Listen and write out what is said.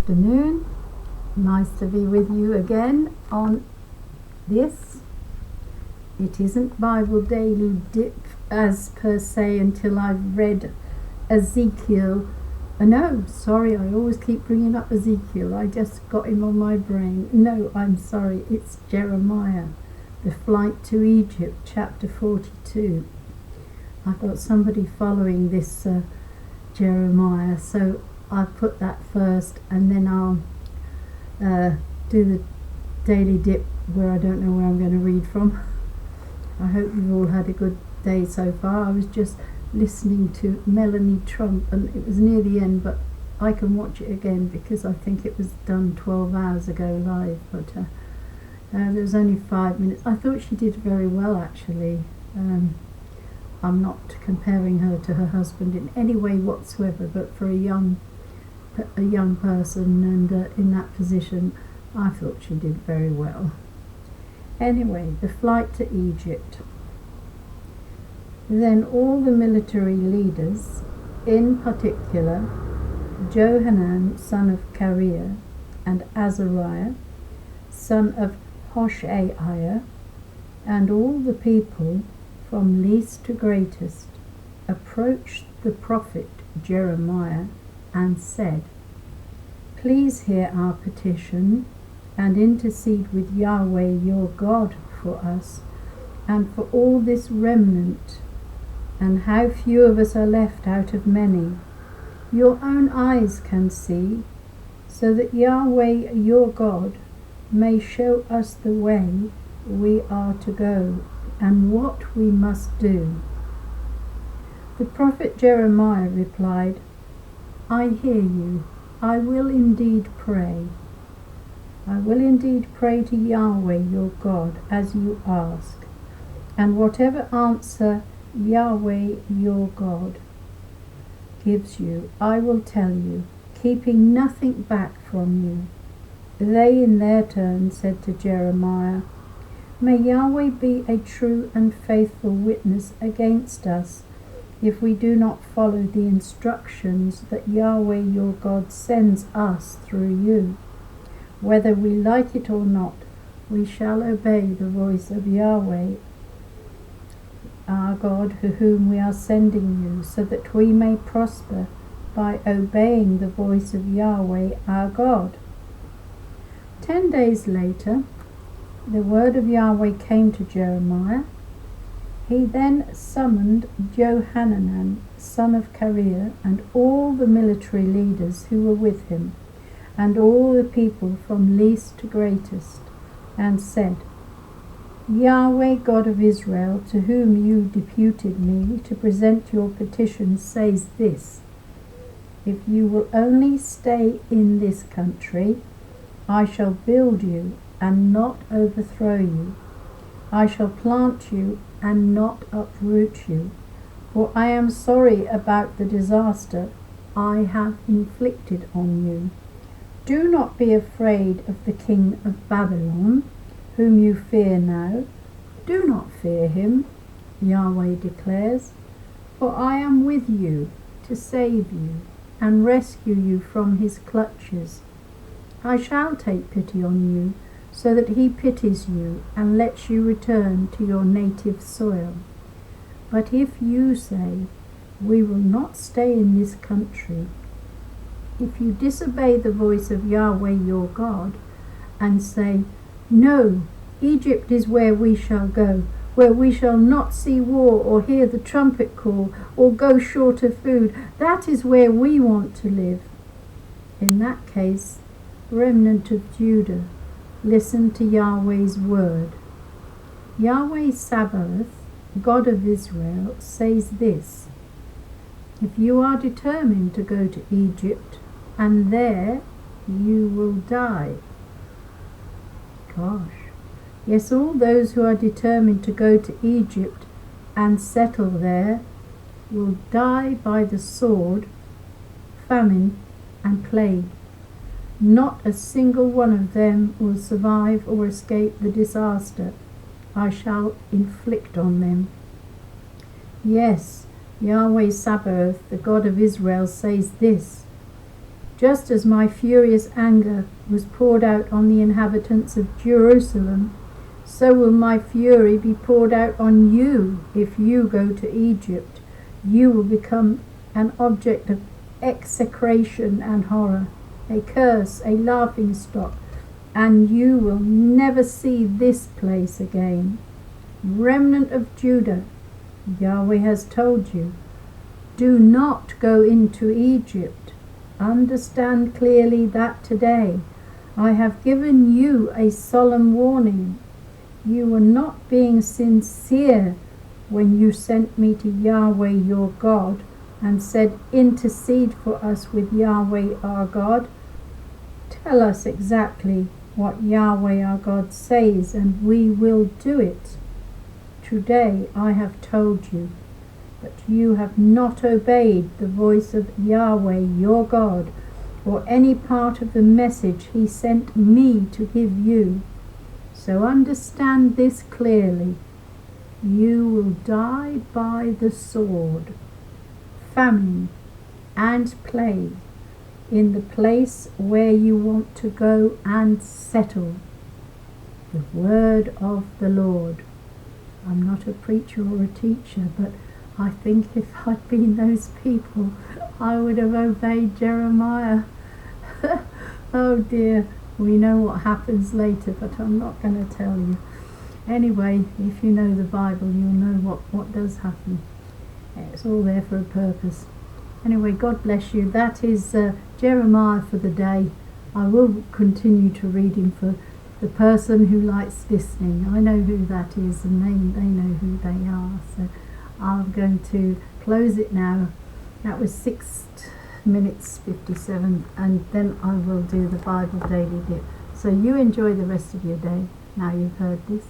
afternoon. Nice to be with you again on this. It isn't Bible Daily Dip as per se until I've read Ezekiel. I always keep bringing up Ezekiel. I just got him on my brain. No, I'm sorry, it's Jeremiah, the flight to Egypt, chapter 42. I've got somebody following this Jeremiah, so I'll put that first, and then I'll do the daily dip where I don't know where I'm going to read from. I hope you've all had a good day so far. I was just listening to Melanie Trump, and it was near the end, but I can watch it again because I think it was done 12 hours ago live, but there was only 5 minutes. I thought she did very well, actually. I'm not comparing her to her husband in any way whatsoever, but for a young person and in that position, I thought she did very well. Anyway, the flight to Egypt. Then all the military leaders, in particular Johanan son of Kareah and Azariah son of Hoshaiah, and all the people from least to greatest, approached the prophet Jeremiah and said, "Please hear our petition and intercede with Yahweh your God for us and for all this remnant, and how few of us are left out of many. Your own eyes can see, so that Yahweh your God may show us the way we are to go and what we must do." The prophet Jeremiah replied, "I hear you. I will indeed pray. I will indeed pray to Yahweh your God as you ask, and whatever answer Yahweh your God gives you, I will tell you, keeping nothing back from you." They in their turn said to Jeremiah, "May Yahweh be a true and faithful witness against us if we do not follow the instructions that Yahweh your God sends us through you. Whether we like it or not, we shall obey the voice of Yahweh our God, to whom we are sending you, so that we may prosper by obeying the voice of Yahweh our God." 10 days later, the word of Yahweh came to Jeremiah. He then summoned Johanan son of Kareah and all the military leaders who were with him, and all the people from least to greatest, and said, "Yahweh God of Israel, to whom you deputed me to present your petition, says this: if you will only stay in this country, I shall build you and not overthrow you. I shall plant you and not uproot you, for I am sorry about the disaster I have inflicted on you. Do not be afraid of the king of Babylon, whom you fear now. Do not fear him, Yahweh declares, for I am with you to save you and rescue you from his clutches. I shall take pity on you, so that he pities you and lets you return to your native soil. But if you say, 'We will not stay in this country,' if you disobey the voice of Yahweh your God and say, 'No, Egypt is where we shall go, where we shall not see war or hear the trumpet call or go short of food, that is where we want to live,' in that case, remnant of Judah, listen to Yahweh's word. Yahweh Sabaoth, God of Israel, says this: if you are determined to go to Egypt, and there you will die." Gosh. Yes, all those who are determined to go to Egypt and settle there will die by the sword, famine, and plague. Not a single one of them will survive or escape the disaster I shall inflict on them. Yes, Yahweh Sabaoth, the God of Israel, says this: Just as my furious anger was poured out on the inhabitants of Jerusalem, so will my fury be poured out on you if you go to Egypt. You will become an object of execration and horror, a curse, a laughingstock, and you will never see this place again. Remnant of Judah, Yahweh has told you, do not go into Egypt. Understand clearly that today I have given you a solemn warning. You were not being sincere when you sent me to Yahweh your God and said, intercede for us with Yahweh our God. Tell us exactly what Yahweh our God says, and we will do it. Today I have told you, but you have not obeyed the voice of Yahweh your God, or any part of the message he sent me to give you. So understand this clearly. You will die by the sword, famine, and plague in the place where you want to go and settle. The word of the Lord. I'm not a preacher or a teacher, but I think if I'd been those people, I would have obeyed Jeremiah. Oh dear, we know what happens later, but I'm not going to tell you. Anyway, if you know the Bible, you'll know what does happen. It's all there for a purpose. Anyway, God bless you. That is Jeremiah for the day. I will continue to read him for the person who likes listening. I know who that is, and they know who they are. So I'm going to close it now. That was 6 minutes 57, and then I will do the Bible Daily Dip. So you enjoy the rest of your day now you've heard this.